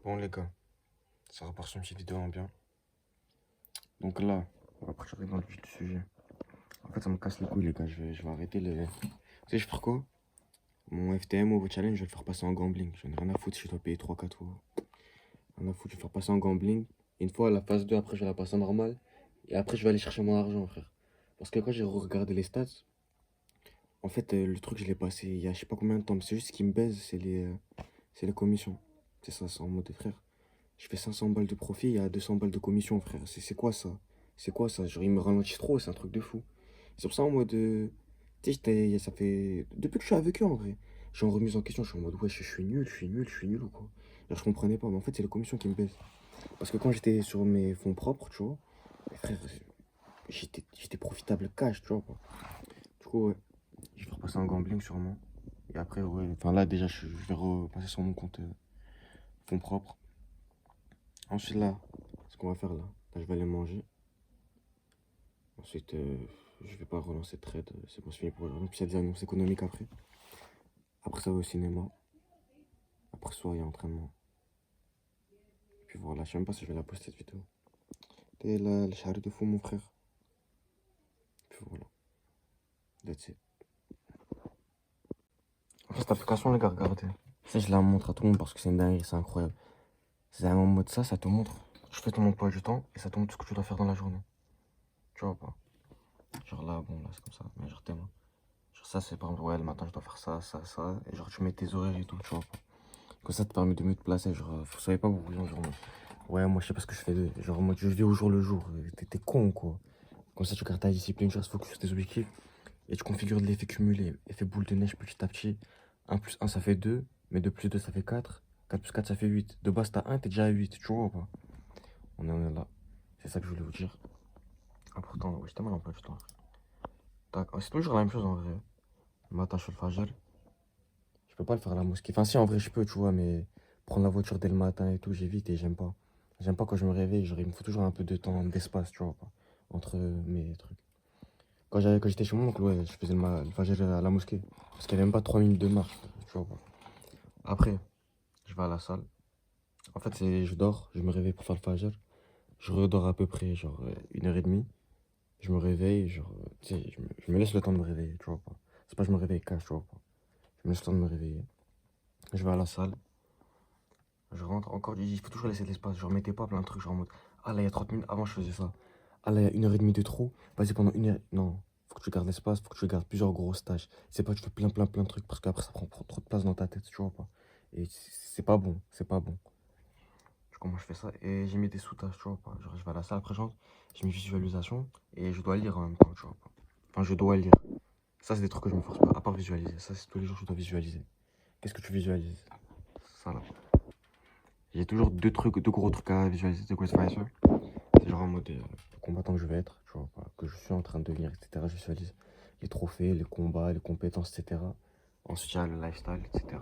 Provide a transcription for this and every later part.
Bon les gars, ça repart sur une petite vidéo en bien. Donc là, on va partir dans le vif du sujet. En fait, ça me casse les couilles les gars, je vais arrêter les... Tu sais, je vais faire quoi? Mon FTM ou challenge, je vais le faire passer en gambling. J'en ai rien à foutre si je dois payer 3 4 fois. Rien à foutre, je vais le faire passer en gambling. Une fois, la phase 2 après, je vais la passer en normal. Et après, je vais aller chercher mon argent, frère. Parce que quand j'ai regardé les stats, en fait, le truc, je l'ai passé il y a je sais pas combien de temps. Mais c'est juste ce qui me baise, c'est les commissions. C'est ça, c'est en mode frère. Je fais 500 balles de profit, il y a 200 balles de commission, frère. C'est quoi ça? C'est quoi ça? Genre, ils me ralentissent trop, c'est un truc de fou. C'est pour ça, en mode. Tu sais, ça fait. Depuis que je suis avec eux, en vrai. Je suis en remise en question, je suis en mode, ouais, je suis nul, je suis nul, je suis nul ou quoi? Genre, je comprenais pas, mais en fait, c'est les commissions qui me baissent. Parce que quand j'étais sur mes fonds propres, tu vois, mais frère, j'étais profitable cash, tu vois, quoi. Du coup, ouais, je vais repasser en gambling sûrement. Et après, ouais, enfin là, déjà, je vais repasser sur mon compte fonds propres. Ensuite, là, ce qu'on va faire là, je vais aller manger. Ensuite, je vais pas relancer de trade, c'est bon, c'est fini pour aujourd'hui. Puis il y a des annonces économiques après. Après, ça va au cinéma. Après, soir, il y a entraînement. Puis voilà, je sais même pas si je vais la poster cette vidéo. Et là, le charrue de fou, mon frère. Puis voilà, that's it. En fait, cette application, les gars, regardez. Ça, je la montre à tout le monde parce que c'est une dinguerie, c'est incroyable. C'est un mode ça, ça te montre. Tu fais ton emploi du temps et ça te montre ce que tu dois faire dans la journée. Tu vois pas? Genre là, bon, là, c'est comme ça. Mais genre, tellement. Genre, ça, c'est par exemple, ouais, le matin, je dois faire ça, ça, ça. Et genre, tu mets tes horaires et tout, tu vois pas? Comme ça te permet de mieux te placer. Genre, vous savez pas, vous voulez, genre, ouais, moi, je sais pas ce que je fais. Genre, moi, je vis au jour le jour. T'es con, quoi. Comme ça, tu gardes ta discipline, tu restes focus sur tes objectifs. Et tu configures de l'effet cumulé. Effet boule de neige petit à petit. 1 plus 1 ça fait 2. Mais 2 plus 2 ça fait 4. 4 plus 4 ça fait 8. De base, t'as 1, t'es déjà à 8. Tu vois ou pas? On est là. C'est ça que je voulais vous dire. Important, ouais, j'étais mal en du temps. C'est toujours la même chose en vrai. Le matin, je fais le fajr. Je peux pas le faire à la mosquée. Enfin, si, en vrai, je peux, tu vois, mais prendre la voiture dès le matin et tout, j'évite et j'aime pas. J'aime pas quand je me réveille, genre, il me faut toujours un peu de temps, d'espace, tu vois, pas, entre mes trucs. Quand j'étais chez mon oncle, ouais, je faisais le fajr à la mosquée. Parce qu'il y avait même pas 3 minutes de marche, tu vois, pas. Après, je vais à la salle. En fait, je dors, je me réveille pour faire le fajr. Je redors à peu près, genre, 1 h 30. Je me réveille, genre, tu sais, je me laisse le temps de me réveiller, tu vois, pas. C'est pas je me réveille cash, tu vois, pas. Je me laisse le temps de me réveiller. Je vais à la salle. Je rentre encore, il faut toujours laisser de l'espace. Genre, mettez pas plein de trucs, genre en mode, ah là, il y a 30 minutes, avant je faisais ça. Ah là, il y a 1 h 30 de trop. Vas-y, pendant 1 heure. Non, faut que tu gardes l'espace, faut que tu gardes plusieurs grosses tâches. C'est pas, tu fais plein de trucs parce qu'après, ça prend trop de place dans ta tête, tu vois pas. Et c'est pas bon, c'est pas bon. Du coup, moi, je fais ça et j'ai mis des sous-tâches, tu vois pas. Genre, je vais à la salle après, genre, j'ai mis visualisation et je dois lire en même temps, tu vois pas. Enfin, je dois lire. Ça, c'est des trucs que je me force pas, à part visualiser. Ça, c'est tous les jours, je dois visualiser. Qu'est-ce que tu visualises? Ça là. J'ai toujours deux gros trucs à visualiser de Questfighter. C'est genre en mode le combattant que je vais être, tu vois, que je suis en train de devenir, etc. Je visualise les trophées, les combats, les compétences, etc. Ensuite, il y a le lifestyle, etc.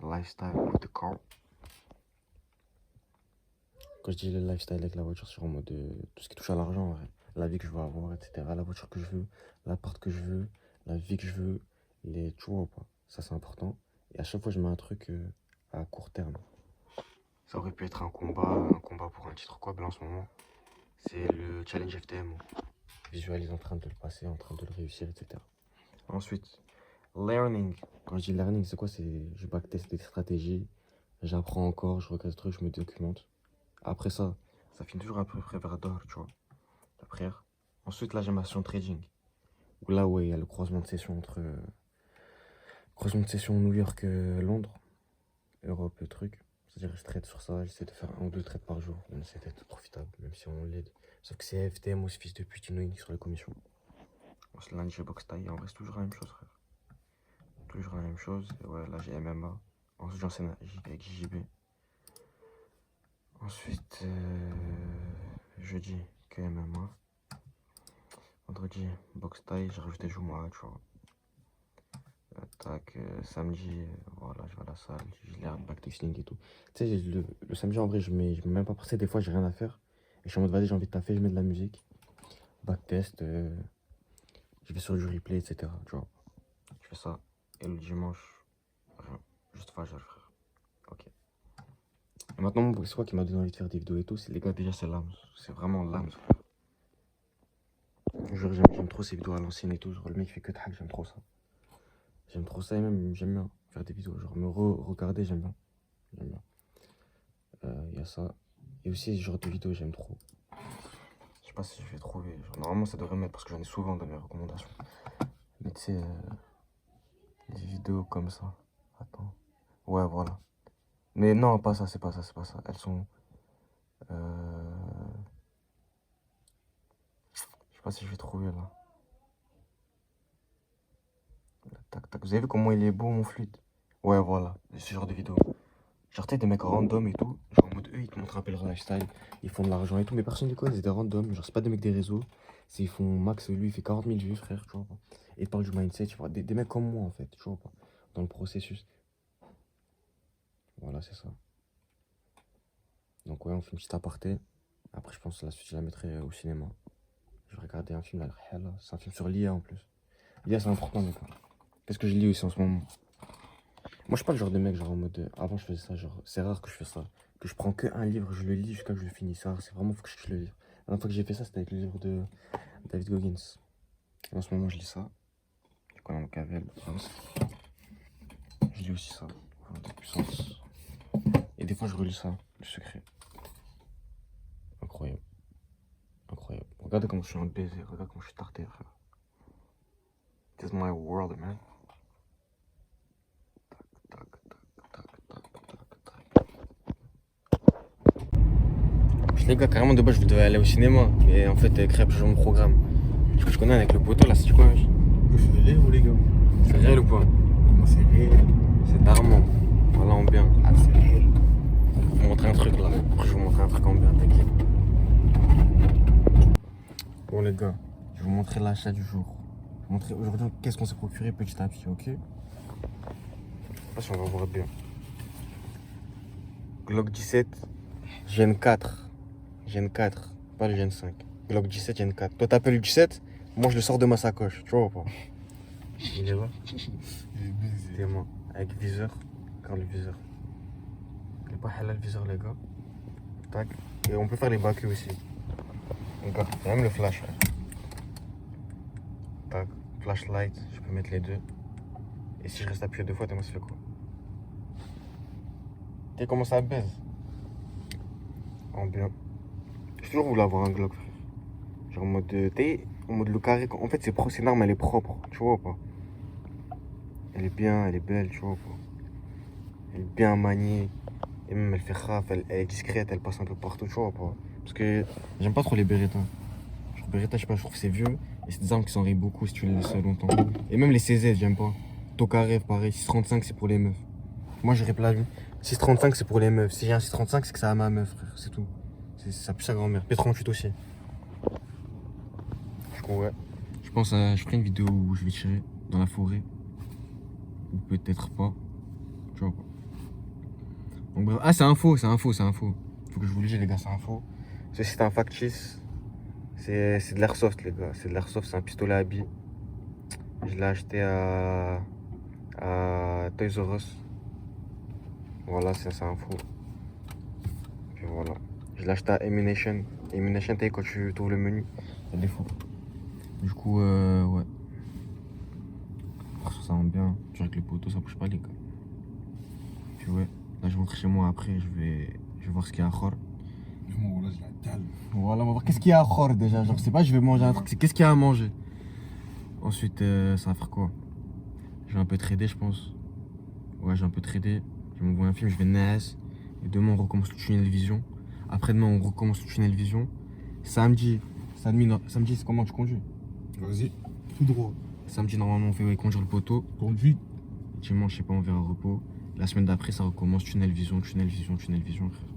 Le lifestyle with the car. Quand je dis le lifestyle avec la voiture, c'est genre en mode tout ce qui touche à l'argent, ouais. La vie que je veux avoir, etc. La voiture que je veux, l'appart que je veux, la vie que je veux, tu vois, pas. Ça, c'est important. Et à chaque fois, je mets un truc à court terme. Ça aurait pu être un combat pour un titre quoi, mais en ce moment, c'est le challenge FTM. Visualise en train de le passer, en train de le réussir, etc. Ensuite, learning. Quand je dis learning, c'est quoi? Je backteste des stratégies, j'apprends encore, je regarde des trucs, je me documente. Après ça finit toujours à peu près vers d'or, tu vois, la prière. Ensuite, là, j'ai ma session trading. Où là, ouais, il y a le croisement de session entre. Croisement de session New York, Londres, Europe, truc. C'est-à-dire, je trade sur ça, j'essaie de faire 1 ou 2 trades par jour. On essaie d'être profitable, même si on l'aide. Sauf que c'est FTM ou ce fils de pute, il sur les commissions. Ensuite, lundi, j'ai box taille. En vrai, c'est toujours la même chose, frère. Toujours la même chose. Et ouais, là, j'ai MMA. Ensuite, j'enseigne avec JB. Ensuite, jeudi, que MMA. Vendredi, box taille. J'ai rajouté Jouma, tu vois. Tac, samedi, voilà, je vais à la salle, j'ai l'air de backtesting et tout. Tu sais, le samedi, en vrai, je mets même pas pressé. Des fois, j'ai rien à faire. Et je suis en mode, vas-y, j'ai envie de taffer, je mets de la musique. Backtest, je vais sur du replay, etc. Tu vois. Je fais ça. Et le dimanche, rien. Juste Fajr, frère. Ok. Et maintenant, c'est quoi qui m'a donné envie de faire des vidéos et tout? C'est les gars, déjà, c'est l'âme. C'est vraiment l'âme. Genre, j'aime trop ces vidéos à l'ancienne et tout. Genre, le mec fait que de hack, j'aime trop ça. J'aime trop ça et même j'aime bien faire des vidéos. Genre, me regarder, j'aime bien. J'aime bien. Y a ça. Et aussi, ce genre de vidéos, j'aime trop. Je sais pas si je vais trouver. Genre, normalement, ça devrait mettre parce que j'en ai souvent dans mes recommandations. Mais tu sais, des vidéos comme ça. Attends. Ouais, voilà. Mais non, pas ça, c'est pas ça, c'est pas ça. Elles sont. Je sais pas si je vais trouver là. Tac, tac. Vous avez vu comment il est beau mon flûte? Ouais, voilà. Ce genre de vidéos. Genre, t'es des mecs random et tout. Genre, en mode, eux, ils te montrent un peu leur lifestyle. Ils font de l'argent et tout. Mais personne ne les connaît, c'est des random. Genre, c'est pas des mecs des réseaux. Ils font max, lui, il fait 40 000 vues, frère, tu vois pas. Et ils parlent du mindset, tu vois. Des mecs comme moi, en fait, tu vois pas. Dans le processus. Voilà, c'est ça. Donc, ouais, on fait une petite aparté. Après, je pense que la suite, je la mettrai au cinéma. Je vais regarder un film, là. C'est un film sur l'IA en plus. L'IA, c'est important, mec. Qu'est-ce que je lis aussi en ce moment? Moi, je suis pas le genre de mec, genre en mode. Avant, je faisais ça, genre. C'est rare que je fasse ça. Que je prends que un livre, je le lis jusqu'à ce que je le finisse. Ça, c'est vraiment faut que je le lise. La dernière fois que j'ai fait ça, c'était avec le livre de David Goggins. Et en ce moment, je lis ça. Du coup, dans Machiavel, je lis aussi ça. De puissance. Et des fois, je relis ça. Le secret. Incroyable. Incroyable. Regardez comment je suis un baiser. Regarde comment je suis tarté, frère. This is my world, man. Les gars, carrément de base je devais aller au cinéma, mais en fait Crêpe change mon programme. Du coup je connais avec le poteau là, c'est quoi? C'est réel ou les gars? C'est réel ou pas? Comment c'est réel? C'est d'Armand. Voilà en bien. Ah c'est réel. Je vais vous montrer un truc là. Après je vais vous montrer un truc en bien, t'inquiète. Bon les gars, je vais vous montrer l'achat du jour. Je vais vous montrer aujourd'hui qu'est-ce qu'on s'est procuré petit à petit, ok? Je sais pas si on va voir bien. Glock 17, Gen 4. Gen 4, pas le Gen 5. Glock 17, Gen 4. Toi t'appelles le 17, moi je le sors de ma sacoche, tu vois ou pas? Il est là. Il est baisé. C'est moi, avec viseur. Regarde le viseur. Il est pas halal le viseur les gars. Tac. Et on peut faire les bacs aussi. Regarde, il y a même le flash. Frère. Tac. Flashlight, je peux mettre les deux. Et si je reste appuyé deux fois, t'es moi ça fait quoi? T'es comment ça baise? En bien. J'ai toujours voulu avoir un Glock, frère. Genre en mode. En mode le carré. En fait, c'est une arme, elle est propre, tu vois ou pas? Elle est bien, elle est belle, tu vois ou pas? Elle est bien maniée. Et même elle fait raf, elle est discrète, elle passe un peu partout, tu vois ou pas? Parce que j'aime pas trop les Beretta. Genre Beretta, je sais pas, je trouve que c'est vieux. Et c'est des armes qui s'enrayent beaucoup si tu les laisses longtemps. Et même les CZ, j'aime pas. Tokarev, pareil. 635, c'est pour les meufs. Moi, j'aurais pas vu. 635, c'est pour les meufs. Si j'ai un 635, c'est que ça a ma meuf, frère. C'est tout. Ça pue sa grand-mère. P38 aussi. Du coup, ouais. Je pense que je ferai une vidéo où je vais tirer dans la forêt. Ou peut-être pas. Tu vois pas. Donc, bref. Ah, c'est un faux, c'est un faux, c'est un faux. Faut que je vous le dise, les gars, c'est un faux. Ceci, c'est un factice. C'est de l'airsoft, les gars. C'est de l'airsoft, c'est un pistolet à billes. Je l'ai acheté à Toys R Us. Voilà, c'est un faux. Puis voilà. Je l'ai acheté à Emination. Emination, t'as quand tu ouvres le menu, il y a des faux. Du coup, ouais. Ça rend bien. Tu vois, avec le poteau, ça bouge pas, les gars. Puis ouais, là, je rentre chez moi après. Je vais voir ce qu'il y a à Khor. Vraiment, voilà, je la dalle. Voilà, on va voir qu'est-ce qu'il y a à Khor déjà. Genre, c'est pas je vais manger un truc, c'est qu'est-ce qu'il y a à manger. Ensuite, ça va faire quoi? Je vais un peu trader, je pense. Ouais, j'ai un peu tradé. Je vais m'envoyer un film, je vais naze. Et demain, on recommence le tunnel vision. Après-demain, on recommence le tunnel vision. Samedi, c'est comment tu conduis? Vas-y, tout droit. Samedi, normalement, on fait conduire le poteau. Conduite. Dimanche, je sais pas, on verra repos. La semaine d'après, ça recommence tunnel vision, tunnel vision, tunnel vision, frère.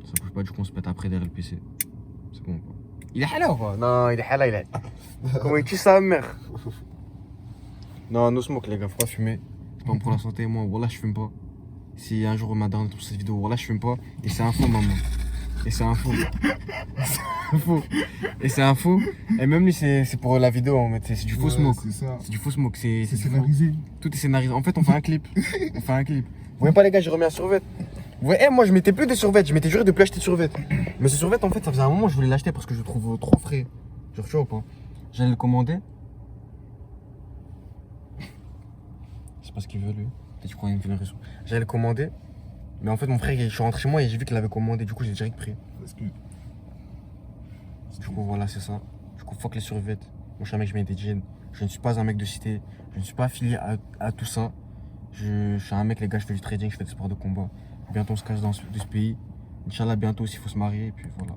Ça bouge pas, du coup, on se pète après derrière le PC. C'est bon, quoi. Il est halal ou pas? Non, il est halal, il est. Comment il tue sa mère? Non, no smoke, les gars, faut pas fumer. C'est pas bon pour la santé. Moi, voilà, je fume pas. Si un jour ma daronne trouve cette vidéo, voilà, je fume pas. Et c'est un faux, maman. Et c'est un faux. C'est un faux. Et c'est un faux. Et même lui, c'est pour la vidéo, en fait. C'est du faux smoke. C'est ça. C'est du faux smoke. C'est scénarisé. Tout est scénarisé. En fait, on fait un clip. On fait un clip. Vous voyez pas, les gars, j'ai remis un survêt. Ouais, moi je mettais plus des survêtements, je m'étais juré de plus acheter de survêtements. Mais ce survêtement en fait ça faisait un moment que je voulais l'acheter parce que je le trouve trop frais. Genre tu vois ou pas? J'allais le commander. C'est pas ce qu'il veut lui. Peut-être tu crois qu'il me fait une raison. J'allais le commander. Mais en fait mon frère je suis rentré chez moi et j'ai vu qu'il l'avait commandé, du coup j'ai direct pris. Parce que. Du coup voilà c'est ça. Du coup fuck les survêtements. Moi je suis un mec, je mets des jeans. Je ne suis pas un mec de cité. Je ne suis pas affilié à tout ça. Je suis un mec les gars, je fais du trading, je fais des sports de combat. Bientôt on se casse de ce pays. Inch'Allah bientôt s'il faut se marier et puis voilà.